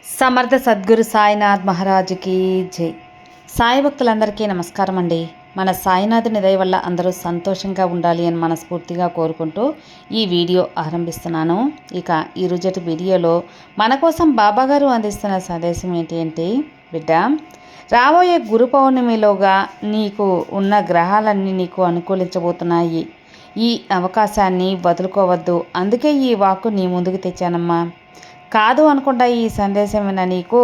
సమర్థ సద్గురు సాయినాథ్ మహారాజుకి జై. సాయి భక్తులందరికీ నమస్కారం అండి. మన సాయినాథుని దయ వల్ల అందరూ సంతోషంగా ఉండాలి అని మనస్ఫూర్తిగా కోరుకుంటూ ఈ వీడియో ఆరంభిస్తున్నాను. ఇక ఈరోజటి వీడియోలో మన కోసం బాబాగారు అందిస్తున్న సందేశం ఏంటి అంటే, బిడ్డ, రాబోయే గురు పౌర్ణమిలోగా నీకు ఉన్న గ్రహాలన్నీ నీకు అనుకూలించబోతున్నాయి. ఈ అవకాశాన్ని వదులుకోవద్దు. అందుకే ఈ వాక్కు నీ ముందుకు తెచ్చానమ్మా. కాదు అనుకుంటా ఈ సందేశం విన్న నీకు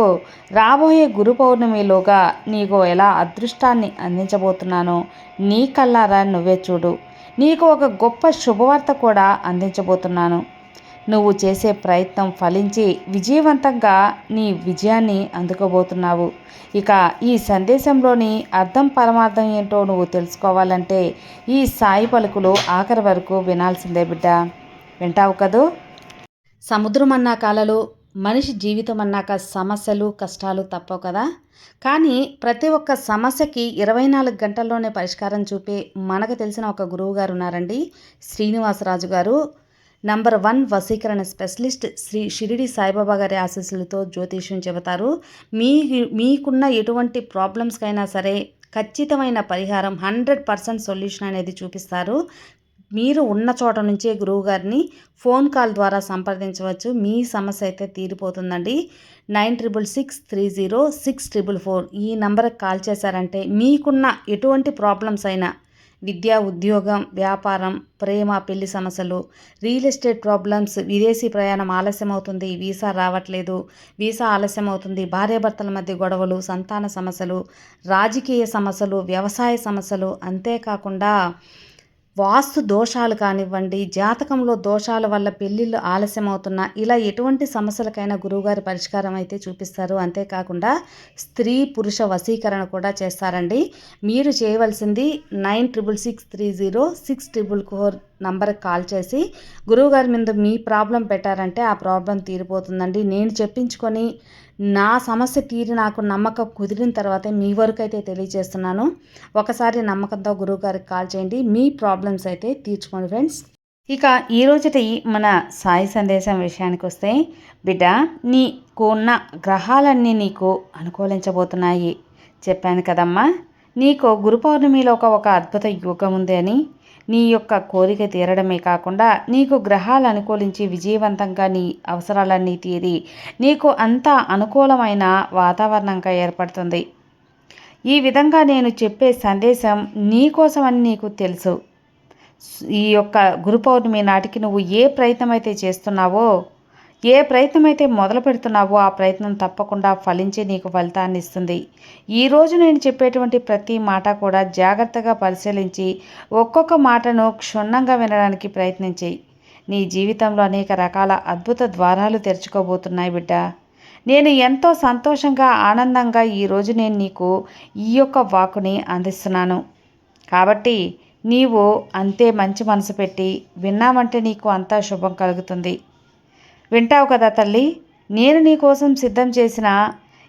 రాబోయే గురు పౌర్ణమిలోగా నీకు ఎలా అదృష్టాన్ని అందించబోతున్నానో నీ కల్లారా నువ్వే చూడు. నీకు ఒక గొప్ప శుభవార్త కూడా అందించబోతున్నాను. నువ్వు చేసే ప్రయత్నం ఫలించి విజయవంతంగా నీ విజయాన్ని అందుకోబోతున్నావు. ఇక ఈ సందేశంలోని అర్థం పరమార్థం ఏంటో నువ్వు తెలుసుకోవాలంటే ఈ సాయి పలుకులు ఆఖరి వరకు వినాల్సిందే బిడ్డ. వింటావు కదూ? సముద్రం అన్నాక అలలు, మనిషి జీవితం అన్నాక సమస్యలు కష్టాలు తప్పవు కదా. కానీ ప్రతి ఒక్క సమస్యకి 24 గంటల్లోనే పరిష్కారం చూపే మనకు తెలిసిన ఒక గురువు గారు ఉన్నారండి. శ్రీనివాసరాజు గారు, నంబర్ 1 వశీకరణ స్పెషలిస్ట్. శ్రీ షిరిడి సాయిబాబా గారి ఆశీస్సులతో జ్యోతిష్యం చెబుతారు. మీకున్న ఎటువంటి ప్రాబ్లమ్స్కైనా సరే ఖచ్చితమైన పరిహారం 100% సొల్యూషన్ అనేది చూపిస్తారు. మీరు ఉన్న చోట నుంచే గురువుగారిని ఫోన్ కాల్ ద్వారా సంప్రదించవచ్చు. మీ సమస్య అయితే తీరిపోతుందండి. 96630644 ఈ నంబర్కి కాల్ చేశారంటే మీకున్న ఎటువంటి ప్రాబ్లమ్స్ అయినా, విద్య, ఉద్యోగం, వ్యాపారం, ప్రేమ, పెళ్లి సమస్యలు, రియల్ ఎస్టేట్ ప్రాబ్లమ్స్, విదేశీ ప్రయాణం ఆలస్యం అవుతుంది, వీసా రావట్లేదు, వీసా ఆలస్యం అవుతుంది, భార్యాభర్తల మధ్య గొడవలు, సంతాన సమస్యలు, రాజకీయ సమస్యలు, వ్యవసాయ సమస్యలు, అంతేకాకుండా వాస్తు దోషాలు కానివ్వండి, జాతకంలో దోషాల వల్ల పెళ్ళిళ్ళు ఆలస్యం అవుతున్నా, ఇలా ఎటువంటి సమస్యలకైనా గురువుగారి పరిష్కారం అయితే చూపిస్తారు. అంతేకాకుండా స్త్రీ పురుష వశీకరణ కూడా చేస్తారండి. మీరు చేయవలసింది 96630644 నంబర్కి కాల్ చేసి గురువుగారి మీద మీ ప్రాబ్లం పెట్టారంటే ఆ ప్రాబ్లం తీరిపోతుందండి. నేను చెప్పించుకొని నా సమస్య తీరి నాకు నమ్మకం కుదిరిన తర్వాతే మీ వరకు అయితే తెలియజేస్తున్నాను. ఒకసారి నమ్మకంతో గురువుగారికి కాల్ చేయండి, మీ ప్రాబ్లమ్స్ అయితే తీర్చుకోండి ఫ్రెండ్స్. ఇక ఈరోజుటి మన సాయి సందేశం విషయానికి వస్తే, బిడ్డ, నీకు ఉన్న గ్రహాలన్నీ నీకు అనుకూలించబోతున్నాయి. చెప్పాను కదమ్మా, నీకు గురు పౌర్ణమిలో ఒక అద్భుత యోగం ఉంది అని. నీ యొక్క కోరిక తీరడమే కాకుండా నీకు గ్రహాలు అనుకూలించి విజయవంతంగా నీ అవసరాలన్నీ తీరి నీకు అంతా అనుకూలమైన వాతావరణంగా ఏర్పడుతుంది. ఈ విధంగా నేను చెప్పే సందేశం నీ కోసమని నీకు తెలుసు. ఈ యొక్క గురు పౌర్ణమి నాటికి నువ్వు ఏ ప్రయత్నం అయితే చేస్తున్నావో, ఏ ప్రయత్నం అయితే మొదలు పెడుతున్నావో ఆ ప్రయత్నం తప్పకుండా ఫలించి నీకు ఫలితాన్ని ఇస్తుంది. ఈరోజు నేను చెప్పేటువంటి ప్రతి మాట కూడా జాగ్రత్తగా పరిశీలించి ఒక్కొక్క మాటను క్షుణ్ణంగా వినడానికి ప్రయత్నించి నీ జీవితంలో అనేక రకాల అద్భుత ద్వారాలు తెరుచుకోబోతున్నాయి బిడ్డ. నేను ఎంతో సంతోషంగా ఆనందంగా ఈరోజు నేను నీకు ఈ యొక్క వాక్కుని అందిస్తున్నాను. కాబట్టి నీవు అంతే మంచి మనసు పెట్టి విన్నామంటే నీకు అంతా శుభం కలుగుతుంది. వింటావు కదా తల్లి? నేను నీకోసం సిద్ధం చేసిన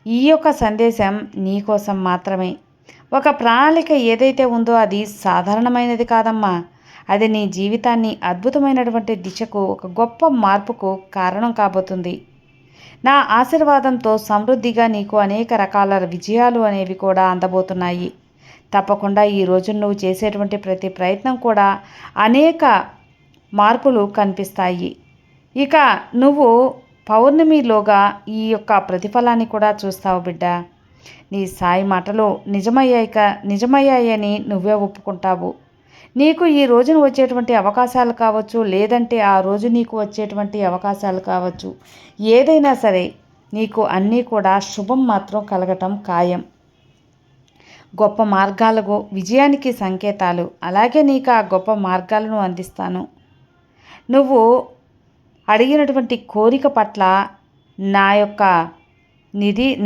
ఈ యొక్క సందేశం నీకోసం మాత్రమే. ఒక ప్రణాళిక ఏదైతే ఉందో అది సాధారణమైనది కాదమ్మా. అది నీ జీవితాన్ని అద్భుతమైనటువంటి దిశకు, ఒక గొప్ప మార్పుకు కారణం కాబోతుంది. నా ఆశీర్వాదంతో సమృద్ధిగా నీకు అనేక రకాల విజయాలు అనేవి కూడా అందబోతున్నాయి. తప్పకుండా ఈరోజు నువ్వు చేసేటువంటి ప్రతి ప్రయత్నం కూడా అనేక మార్పులు కనిపిస్తాయి. ఇక నువ్వు పౌర్ణమిలోగా ఈ యొక్క ప్రతిఫలాన్ని కూడా చూస్తావు బిడ్డ. నీ సాయి మాటలు నిజమయ్యాయని నువ్వే ఒప్పుకుంటావు. నీకు ఈ రోజున వచ్చేటువంటి అవకాశాలు కావచ్చు, లేదంటే ఆ రోజు నీకు వచ్చేటువంటి అవకాశాలు కావచ్చు, ఏదైనా సరే నీకు అన్నీ కూడా శుభం మాత్రం కలగటం ఖాయం. గొప్ప మార్గాలకు విజయానికి సంకేతాలు. అలాగే నీకు ఆ గొప్ప మార్గాలను అందిస్తాను. నువ్వు అడిగినటువంటి కోరిక పట్ల నా యొక్క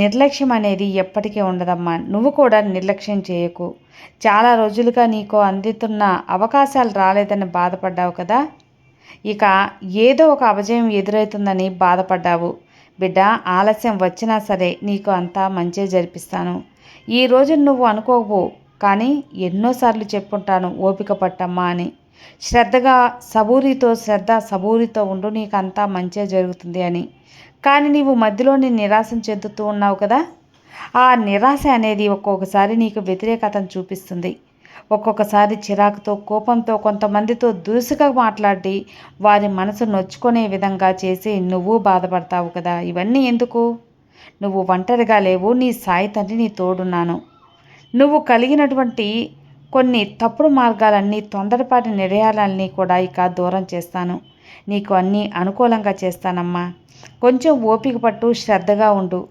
నిర్లక్ష్యం అనేది ఎప్పటికీ ఉండదమ్మా. నువ్వు కూడా నిర్లక్ష్యం చేయకు. చాలా రోజులుగా నీకు అందుతున్న అవకాశాలు రాలేదని బాధపడ్డావు కదా. ఇక ఏదో ఒక అపజయం ఎదురవుతుందని బాధపడ్డావు బిడ్డ. ఆలస్యం వచ్చినా సరే నీకు అంతా మంచి జరిపిస్తాను. ఈ రోజు నువ్వు అనుకోవు, కానీ ఎన్నోసార్లు చెప్పుంటాను ఓపిక పట్టమ్మా అని. శ్రద్ధ సబూరితో ఉండు, నీకంతా మంచి జరుగుతుంది అని. కానీ నీవు మధ్యలోనే నిరాశను చెందుతూ ఉన్నావు కదా. ఆ నిరాశ అనేది ఒక్కొక్కసారి నీకు వ్యతిరేకతను చూపిస్తుంది. ఒక్కొక్కసారి చిరాకుతో, కోపంతో, కొంతమందితో దురుసుగా మాట్లాడి వారి మనసు నొచ్చుకునే విధంగా చేసి నువ్వు బాధపడతావు కదా. ఇవన్నీ ఎందుకు? నువ్వు ఒంటరిగా లేవు. నీ సాయి తండ్రి నీ తోడున్నాను. నువ్వు కలిగినటువంటి కొన్ని తప్పుడు మార్గాలన్నీ, తొందరపాటి నిర్ణయాలన్నీ కూడా ఇక దూరం చేస్తాను. నీకు అన్నీ అనుకూలంగా చేస్తానమ్మా. కొంచెం ఓపిక పట్టు, శ్రద్ధగా ఉండు.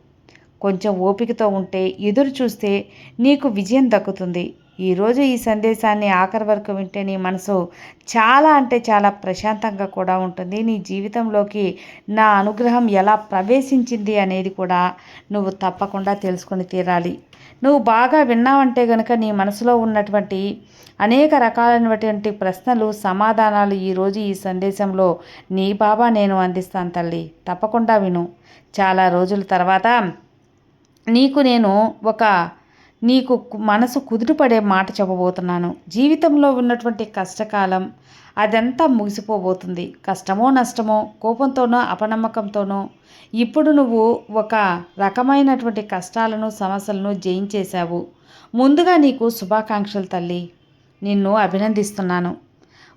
కొంచెం ఓపికతో ఉంటే, ఎదురు చూస్తే నీకు విజయం దక్కుతుంది. ఈరోజు ఈ సందేశాన్ని ఆఖరి వరకు వింటే నీ మనసు చాలా అంటే చాలా ప్రశాంతంగా కూడా ఉంటుంది. నీ జీవితంలోకి నా అనుగ్రహం ఎలా ప్రవేశించింది అనేది కూడా నువ్వు తప్పకుండా తెలుసుకొని తీరాలి. నువ్వు బాగా విన్నావంటే గనుక నీ మనసులో ఉన్నటువంటి అనేక రకాలైనటువంటి ప్రశ్నలు, సమాధానాలు ఈరోజు ఈ సందేశంలో నీ బాబా నేను అందిస్తాను తల్లి. తప్పకుండా విను. చాలా రోజుల తర్వాత నేను నీకు మనసు కుదుటపడే మాట చెప్పబోతున్నాను. జీవితంలో ఉన్నటువంటి కష్టకాలం అదంతా ముగిసిపోబోతుంది. కష్టమో నష్టమో, కోపంతోనో అపనమ్మకంతోనో ఇప్పుడు నువ్వు ఒక రకమైనటువంటి కష్టాలను, సమస్యలను జయించేశావు. ముందుగా నీకు శుభాకాంక్షలు తల్లి. నిన్ను అభినందిస్తున్నాను.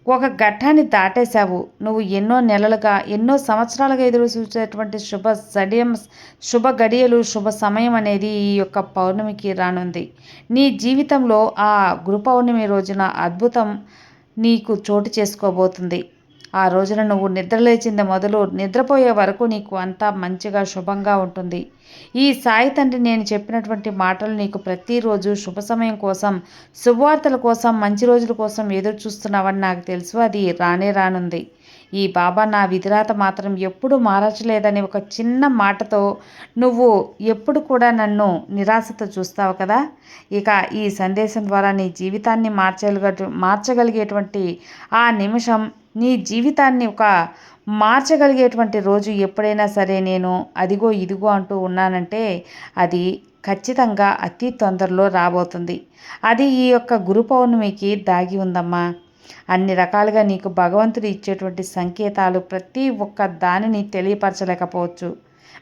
ఒక ఘట్టాన్ని దాటేశావు. నువ్వు ఎన్నో నెలలుగా, ఎన్నో సంవత్సరాలుగా ఎదురు చూసేటువంటి శుభ గడియలు, శుభ సమయం అనేది ఈ యొక్క పౌర్ణమికి రానుంది. నీ జీవితంలో ఆ గురు పౌర్ణమి రోజున అద్భుతం నీకు చోటు చేసుకోబోతుంది. ఆ రోజున నువ్వు నిద్రలేచింది మొదలు నిద్రపోయే వరకు నీకు అంతా మంచిగా, శుభంగా ఉంటుంది. ఈ సాయి తండ్రి నేను చెప్పినటువంటి మాటలు నీకు ప్రతిరోజు శుభ సమయం కోసం, శుభవార్తల కోసం, మంచి రోజుల కోసం ఎదురు చూస్తున్నావని నాకు తెలుసు. అది రానే రానుంది. ఈ బాబా నా విధిరాత మాత్రం ఎప్పుడు మారచలేదని ఒక చిన్న మాటతో నువ్వు ఎప్పుడు కూడా నన్ను నిరాశతో చూస్తావు కదా. ఇక ఈ సందేశం ద్వారా నీ జీవితాన్ని మార్చగలిగేటువంటి ఆ నిమిషం, నీ జీవితాన్ని మార్చగలిగేటువంటి రోజు ఎప్పుడైనా సరే నేను అదిగో ఇదిగో అంటూ ఉన్నానంటే అది ఖచ్చితంగా అతి తొందరలో రాబోతుంది. అది ఈ యొక్క గురు పౌర్ణమికి దాగి ఉందమ్మా. అన్ని రకాలుగా నీకు భగవంతుడు ఇచ్చేటువంటి సంకేతాలు ప్రతి ఒక్క దానిని తెలియపరచలేకపోవచ్చు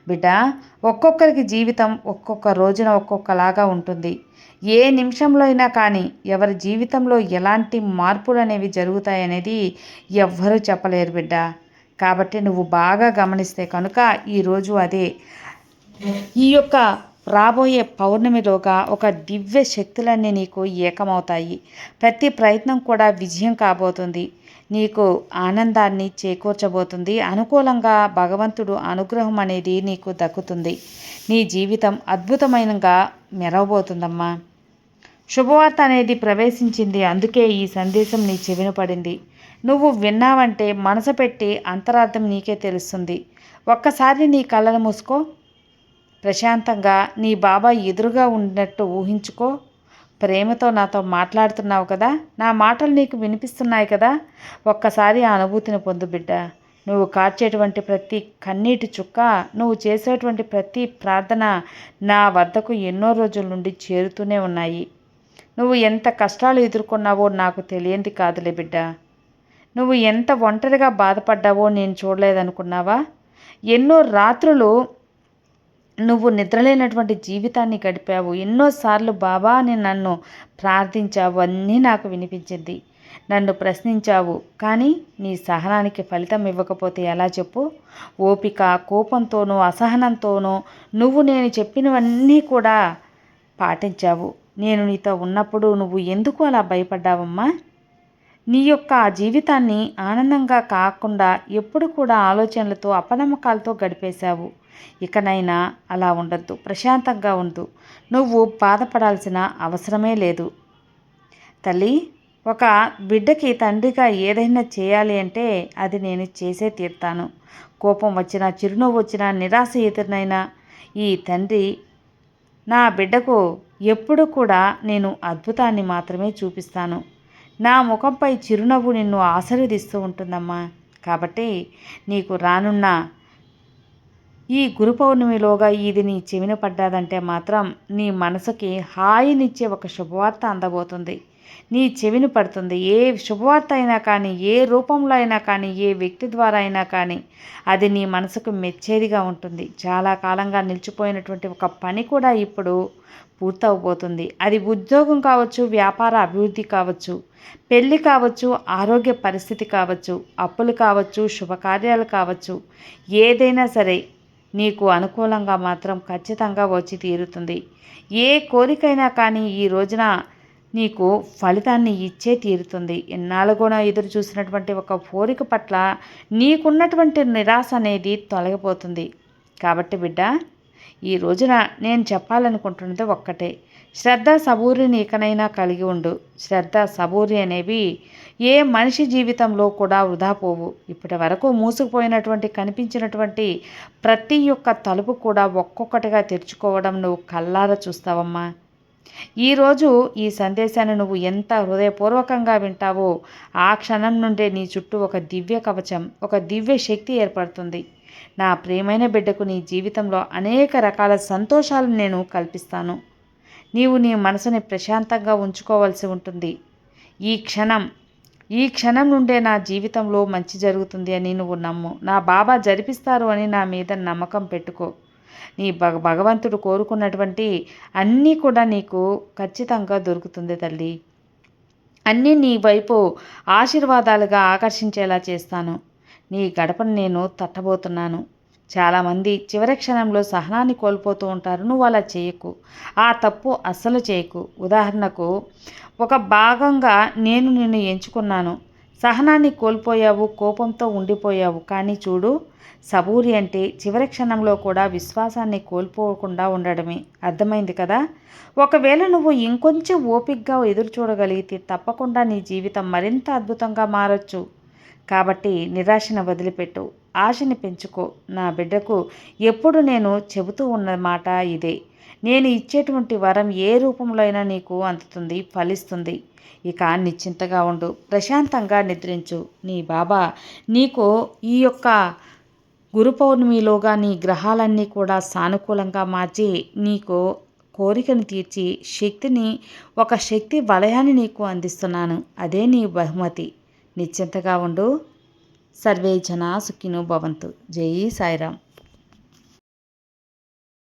బిడ్డ. ఒక్కొక్కరికి జీవితం ఒక్కొక్క రోజున ఒక్కొక్కలాగా ఉంటుంది. ఏ నిమిషంలో అయినా కానీ ఎవరి జీవితంలో ఎలాంటి మార్పులు అనేవి జరుగుతాయనేది ఎవ్వరూ చెప్పలేరు బిడ్డ. కాబట్టి నువ్వు బాగా గమనిస్తే కనుక ఈరోజు అదే ఈ యొక్క రాబోయే పౌర్ణమిలోగా ఒక దివ్య శక్తులన్నీ నీకు ఏకమవుతాయి. ప్రతి ప్రయత్నం కూడా విజయం కాబోతుంది. నీకు ఆనందాన్ని చేకూర్చబోతుంది. అనుకూలంగా భగవంతుడు అనుగ్రహం అనేది నీకు దక్కుతుంది. నీ జీవితం అద్భుతమైనగా మెరవబోతుందమ్మా. శుభవార్త అనేది ప్రవేశించింది. అందుకే ఈ సందేశం నీ చెవిన పడింది. నువ్వు విన్నావంటే మనసు పెట్టి అంతరార్థం నీకే తెలుస్తుంది. ఒక్కసారి నీ కళ్ళను మూసుకో. ప్రశాంతంగా నీ బాబా ఎదురుగా ఉన్నట్టు ఊహించుకో. ప్రేమతో నాతో మాట్లాడుతున్నావు కదా. నా మాటలు నీకు వినిపిస్తున్నాయి కదా. ఒక్కసారి ఆ అనుభూతిని పొందు బిడ్డ. నువ్వు కార్చేటువంటి ప్రతి కన్నీటి చుక్క, నువ్వు చేసేటువంటి ప్రతి ప్రార్థన నా వద్దకు ఎన్నో రోజుల నుండి చేరుతూనే ఉన్నాయి. నువ్వు ఎంత కష్టాలు ఎదుర్కొన్నావో నాకు తెలియంది కాదులే బిడ్డ. నువ్వు ఎంత ఒంటరిగా బాధపడ్డావో నేను చూడలేదనుకున్నావా. ఎన్నో రాత్రులు నువ్వు నిద్రలేనటువంటి జీవితాన్ని గడిపావు. ఎన్నోసార్లు బాబా అని నన్ను ప్రార్థించావు. అన్నీ నాకు వినిపించింది. నన్ను ప్రశ్నించావు. కానీ నీ సహనానికి ఫలితం ఇవ్వకపోతే ఎలా చెప్పు. ఓపిక, కోపంతోనూ అసహనంతోనూ నువ్వు నేను చెప్పినవన్నీ కూడా పాటించావు. నేను నీతో ఉన్నప్పుడు నువ్వు ఎందుకు అలా భయపడ్డావమ్మా. నీ యొక్క జీవితాన్ని ఆనందంగా కాకుండా ఎప్పుడు కూడా ఆలోచనలతో, అపనమ్మకాలతో గడిపేశావు. ఇకనైనా అలా ఉండద్దు. ప్రశాంతంగా ఉండు. నువ్వు బాధపడాల్సిన అవసరమే లేదు తల్లి. ఒక బిడ్డకి తండ్రిగా ఏదైనా చేయాలి అంటే అది నేను చేసే తీరుతాను. కోపం వచ్చినా, చిరునవ్వు వచ్చినా, నిరాశ ఎదురైనా ఈ తండ్రి నా బిడ్డకు ఎప్పుడు కూడా నేను అద్భుతాన్ని మాత్రమే చూపిస్తాను. నా ముఖంపై చిరునవ్వు నిన్ను ఆశీర్వదిస్తూ ఉంటుందమ్మా. కాబట్టి నీకు రానున్న ఈ గురు పౌర్ణమిలోగా ఇది నీ చెవిన పడ్డాదంటే మాత్రం నీ మనసుకి హాయినిచ్చే ఒక శుభవార్త అందబోతుంది. నీ చెవిని పడుతుంది. ఏ శుభవార్త అయినా కానీ, ఏ రూపంలో అయినా కానీ, ఏ వ్యక్తి ద్వారా అయినా కానీ అది నీ మనసుకు మెచ్చేదిగా ఉంటుంది. చాలా కాలంగా నిలిచిపోయినటువంటి ఒక పని కూడా ఇప్పుడు పూర్తవబోతుంది. అది ఉద్యోగం కావచ్చు, వ్యాపార అభివృద్ధి కావచ్చు, పెళ్ళి కావచ్చు, ఆరోగ్య పరిస్థితి కావచ్చు, అప్పులు కావచ్చు, శుభకార్యాలు కావచ్చు, ఏదైనా సరే నీకు అనుకూలంగా మాత్రం ఖచ్చితంగా వచ్చి తీరుతుంది. ఏ కోరికైనా కానీ ఈ రోజున నీకు ఫలితాన్ని ఇచ్చే తీరుతుంది. ఎన్నాళ్ళుగా ఎదురు చూసినటువంటి ఒక కోరిక పట్ల నీకున్నటువంటి నిరాశ అనేది తొలగిపోతుంది. కాబట్టి బిడ్డ, ఈ రోజున నేను చెప్పాలనుకుంటున్నది ఒక్కటే. శ్రద్ధ సబూరిని ఇకనైనా కలిగి ఉండు. శ్రద్ధ సబూరి అనేవి ఏ మనిషి జీవితంలో కూడా వృధా పోవు. ఇప్పటి వరకు మూసుకుపోయినటువంటి కనిపించినటువంటి ప్రతి ఒక్క తలుపు కూడా ఒక్కొక్కటిగా తెరుచుకోవడం నువ్వు కళ్ళారా చూస్తావమ్మా. ఈరోజు ఈ సందేశాన్ని నువ్వు ఎంత హృదయపూర్వకంగా వింటావో ఆ క్షణం నుండే నీ చుట్టూ ఒక దివ్య కవచం, ఒక దివ్య శక్తి ఏర్పడుతుంది. నా ప్రియమైన బిడ్డకు నీ జీవితంలో అనేక రకాల సంతోషాలను నేను కల్పిస్తాను. నీవు నీ మనసుని ప్రశాంతంగా ఉంచుకోవాల్సి ఉంటుంది. ఈ క్షణం నుండే నా జీవితంలో మంచి జరుగుతుంది అని నువ్వు నమ్ము. నా బాబా జరిపిస్తారు అని నా మీద నమ్మకం పెట్టుకో. నీ భగవంతుడు కోరుకున్నటువంటి అన్నీ కూడా నీకు ఖచ్చితంగా దొరుకుతుంది తల్లి. అన్నీ నీ వైపు ఆశీర్వాదాలుగా ఆకర్షించేలా చేస్తాను. నీ గడపను నేను తట్టబోతున్నాను. చాలామంది చివరి క్షణంలో సహనాన్ని కోల్పోతూ ఉంటారు. నువ్వు అలా చేయకు. ఆ తప్పు అస్సలు చేయకు. ఉదాహరణకు, ఒక భాగంగా నేను నిన్ను ఎంచుకున్నాను. సహనాన్ని కోల్పోయావు, కోపంతో ఉండిపోయావు. కానీ చూడు, సబూరి అంటే చివరి క్షణంలో కూడా విశ్వాసాన్ని కోల్పోకుండా ఉండడమే. అర్థమైంది కదా? ఒకవేళ నువ్వు ఇంకొంచెం ఓపికగా ఎదురు చూడగలిగితే తప్పకుండా నీ జీవితం మరింత అద్భుతంగా మారచ్చు. కాబట్టి నిరాశను వదిలిపెట్టు, ఆశని పెంచుకో. నా బిడ్డకు ఎప్పుడు నేను చెబుతూ ఉన్న మాట ఇదే. నేను ఇచ్చేటువంటి వరం ఏ రూపంలో అయినా నీకు అందుతుంది, ఫలిస్తుంది. ఇక నిశ్చింతగా ఉండు, ప్రశాంతంగా నిద్రించు. నీ బాబా నీకు ఈ యొక్క గురు పౌర్ణమిలోగా నీ గ్రహాలన్నీ కూడా సానుకూలంగా మార్చి నీకు కోరికను తీర్చి ఒక శక్తి వలయాన్ని నీకు అందిస్తున్నాను. అదే నీ బహుమతి. నిశ్చింతగా ఉండు. సర్వే జనా సుఖినో భవంతు. జై సాయిరామ్.